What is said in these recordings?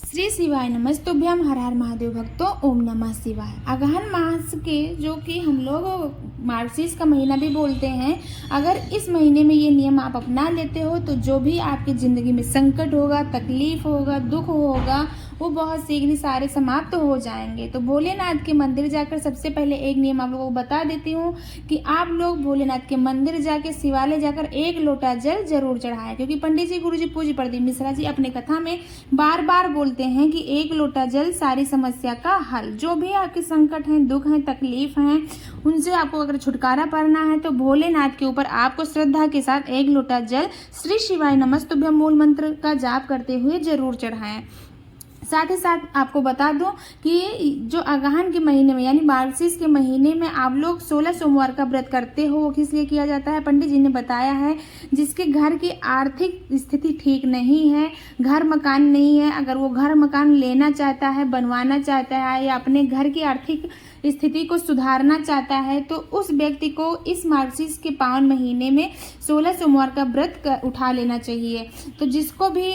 श्री शिवाय नमस्तुभ्यम। हर हर महादेव भक्तों, ओम नमः शिवाय। अगहन मास के जो कि हम लोग मार्गशीर्ष का महीना भी बोलते हैं, अगर इस महीने में ये नियम आप अपना लेते हो तो जो भी आपकी ज़िंदगी में संकट होगा, तकलीफ होगा, दुख होगा, वो बहुत शीघ्र सारे समाप्त हो जाएंगे। तो भोलेनाथ के मंदिर जाकर सबसे पहले एक नियम आप लोगों को बता देती हूँ कि आप लोग भोलेनाथ के मंदिर जाकर, शिवालय जाकर एक लोटा जल जरूर चढ़ाएं, क्योंकि पंडित जी, गुरु जी, पूज्य प्रदीप मिश्रा जी अपने कथा में बार बार बोलते हैं कि एक लोटा जल सारी समस्या का हल। जो भी आपके संकट हैं, दुख हैं, तकलीफ हैं, उनसे आपको अगर छुटकारा पाना है तो भोलेनाथ के ऊपर आपको श्रद्धा के साथ एक लोटा जल श्री शिवाय नमस्तुभ्यम मूल मंत्र का जाप करते हुए जरूर चढ़ाएं। साथ ही साथ आपको बता दूं कि जो अगहन के महीने में यानी मार्गशीर्ष के महीने में आप लोग 16 सोमवार का व्रत करते हो, वो किस लिए किया जाता है? पंडित जी ने बताया है, जिसके घर की आर्थिक स्थिति ठीक नहीं है, घर मकान नहीं है, अगर वो घर मकान लेना चाहता है, बनवाना चाहता है या अपने घर की आर्थिक स्थिति को सुधारना चाहता है, तो उस व्यक्ति को इस मार्गशीर्ष के पावन महीने में 16 सोमवार का व्रत उठा लेना चाहिए। तो जिसको भी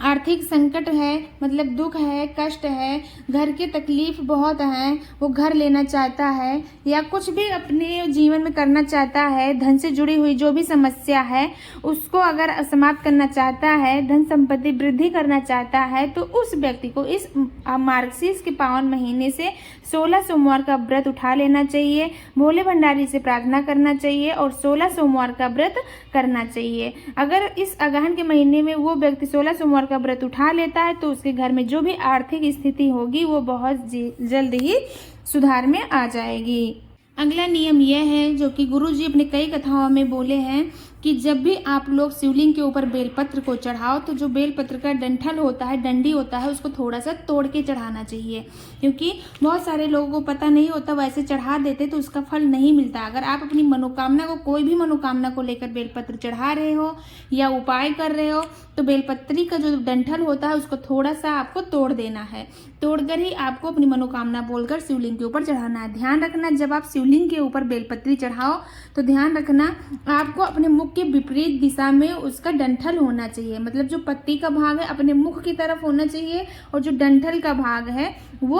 आर्थिक संकट है, मतलब दुख है, कष्ट है, घर की तकलीफ बहुत है, वो घर लेना चाहता है या कुछ भी अपने जीवन में करना चाहता है, धन से जुड़ी हुई जो भी समस्या है उसको अगर समाप्त करना चाहता है, धन संपत्ति वृद्धि करना चाहता है, तो उस व्यक्ति को इस मार्गशीर्ष के पावन महीने से 16 सोमवार का व्रत उठा लेना चाहिए, भोले भंडारी से प्रार्थना करना चाहिए और 16 सोमवार का व्रत करना चाहिए। अगर इस अगहन के महीने में वो व्यक्ति 16 सोमवार का व्रत उठा लेता है तो उसके घर में जो भी आर्थिक स्थिति होगी वो बहुत जल्द ही सुधार में आ जाएगी। अगला नियम यह है जो कि गुरु जी अपने कई कथाओं में बोले हैं कि जब भी आप लोग शिवलिंग के ऊपर बेलपत्र को चढ़ाओ तो जो बेलपत्र का डंठल होता है, डंडी होता है, उसको थोड़ा सा तोड़ के चढ़ाना चाहिए, क्योंकि बहुत सारे लोगों को पता नहीं होता, वैसे चढ़ा देते तो उसका फल नहीं मिलता। अगर आप अपनी मनोकामना को, कोई भी मनोकामना को लेकर बेलपत्र चढ़ा रहे हो या उपाय कर रहे हो तो बेलपत्री का जो डंठल होता है उसको थोड़ा सा आपको तोड़ देना है, तोड़कर ही आपको अपनी मनोकामना बोलकर शिवलिंग के ऊपर चढ़ाना है। ध्यान रखना, जब आप शिवलिंग के ऊपर बेलपत्री चढ़ाओ तो ध्यान रखना आपको अपने मुख के विपरीत दिशा में उसका डंठल होना चाहिए, मतलब जो पत्ती का भाग है अपने मुख की तरफ होना चाहिए और जो डंठल का भाग है वो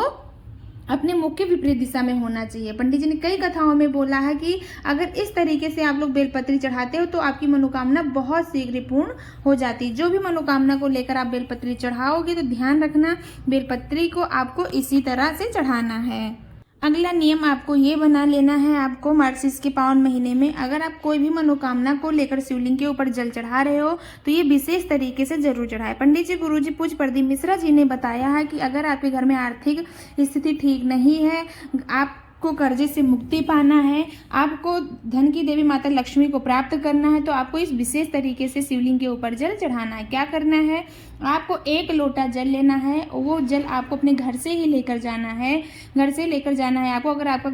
अपने मुख के विपरीत दिशा में होना चाहिए। पंडित जी ने कई कथाओं में बोला है कि अगर इस तरीके से आप लोग बेलपत्री चढ़ाते हो तो आपकी मनोकामना बहुत शीघ्र पूर्ण हो जाती है। जो भी मनोकामना को लेकर आप बेलपत्री चढ़ाओगे तो ध्यान रखना बेलपत्री को आपको इसी तरह से चढ़ाना है। अगला नियम आपको ये बना लेना है, आपको मार्गशीर्ष के पावन महीने में अगर आप कोई भी मनोकामना को लेकर शिवलिंग के ऊपर जल चढ़ा रहे हो तो ये विशेष तरीके से जरूर चढ़ाए। पंडित जी, गुरु जी, पूज्य प्रदीप मिश्रा जी ने बताया है कि अगर आपके घर में आर्थिक स्थिति ठीक नहीं है, आपको कर्जे से मुक्ति पाना है, आपको धन की देवी माता लक्ष्मी को प्राप्त करना है, तो आपको इस विशेष तरीके से शिवलिंग के ऊपर जल चढ़ाना है। क्या करना है? आपको एक लोटा जल लेना है, वो जल आपको अपने घर से ही लेकर जाना है, घर से लेकर जाना है आपको। अगर आपका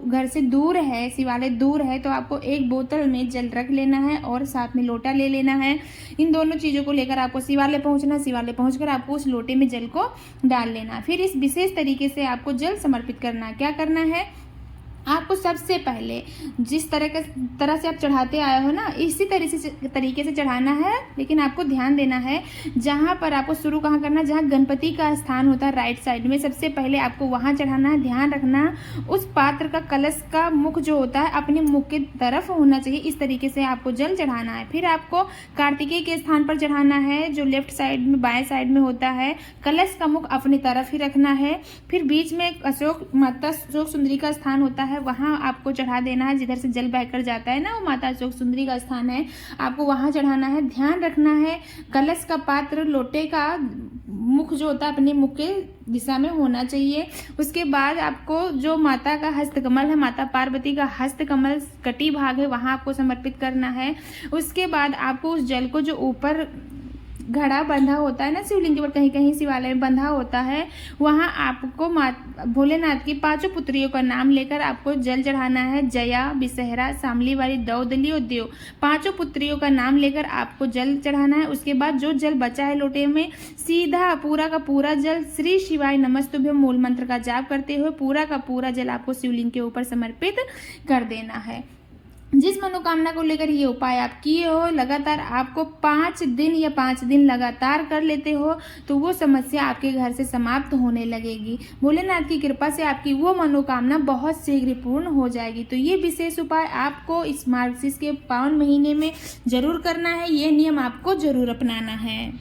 घर से दूर है, शिवालय दूर है, तो आपको एक बोतल में जल रख लेना है और साथ में लोटा ले लेना है। इन दोनों चीज़ों को लेकर आपको शिवालय पहुंचना है, शिवालय पहुंचकर आपको उस लोटे में जल को डाल लेना है। फिर इस विशेष तरीके से आपको जल समर्पित करना है। क्या करना है? आपको सबसे पहले जिस तरह से आप चढ़ाते आए हो ना, इसी तरीके से चढ़ाना है, लेकिन आपको ध्यान देना है जहाँ पर आपको शुरू कहाँ करना है, जहाँ गणपति का स्थान होता है राइट साइड में, सबसे पहले आपको वहाँ चढ़ाना है। ध्यान रखना उस पात्र का, कलश का मुख जो होता है अपने मुख की तरफ होना चाहिए। इस तरीके से आपको जल चढ़ाना है। फिर आपको कार्तिकेय के स्थान पर चढ़ाना है, जो लेफ्ट साइड में, बाएं साइड में होता है। कलश का मुख अपनी तरफ ही रखना है। फिर बीच में माता अशोक सुंदरी का स्थान होता है, वहां आपको चढ़ा देना है। जिधर से जल बहकर जाता है ना, वो माता अशोक सुंदरी का स्थान है, आपको वहां चढ़ाना है। ध्यान रखना है कलश का पात्र, लोटे का मुख जो होता है अपने मुख के दिशा में होना चाहिए। उसके बाद आपको जो माता का हस्तकमल है, माता पार्वती का हस्तकमल कटी भाग है, वहां आपको समर्पित करना है। उसके बाद आपको उस जल को, जो ऊपर घड़ा बंधा होता है ना शिवलिंग के ऊपर, कहीं कहीं शिवालय में बंधा होता है, वहां आपको भोलेनाथ की 5 पुत्रियों का नाम लेकर आपको जल चढ़ाना है। जया, विषहरा, शामलीवारी, दौदली और देव, 5 पुत्रियों का नाम लेकर आपको जल चढ़ाना है। उसके बाद जो जल बचा है लोटे में, सीधा पूरा का पूरा जल श्री शिवाय नमस्तुभ्यम मूल मंत्र का जाप करते हुए पूरा का पूरा जल आपको शिवलिंग के ऊपर समर्पित कर देना है। जिस मनोकामना को लेकर ये उपाय आप किए हो, लगातार आपको 5 दिन या 5 दिन लगातार कर लेते हो तो वो समस्या आपके घर से समाप्त होने लगेगी। भोलेनाथ की कृपा से आपकी वो मनोकामना बहुत शीघ्र पूर्ण हो जाएगी। तो ये विशेष उपाय आपको इस मार्गशीर्ष के पावन महीने में जरूर करना है, ये नियम आपको जरूर अपनाना है।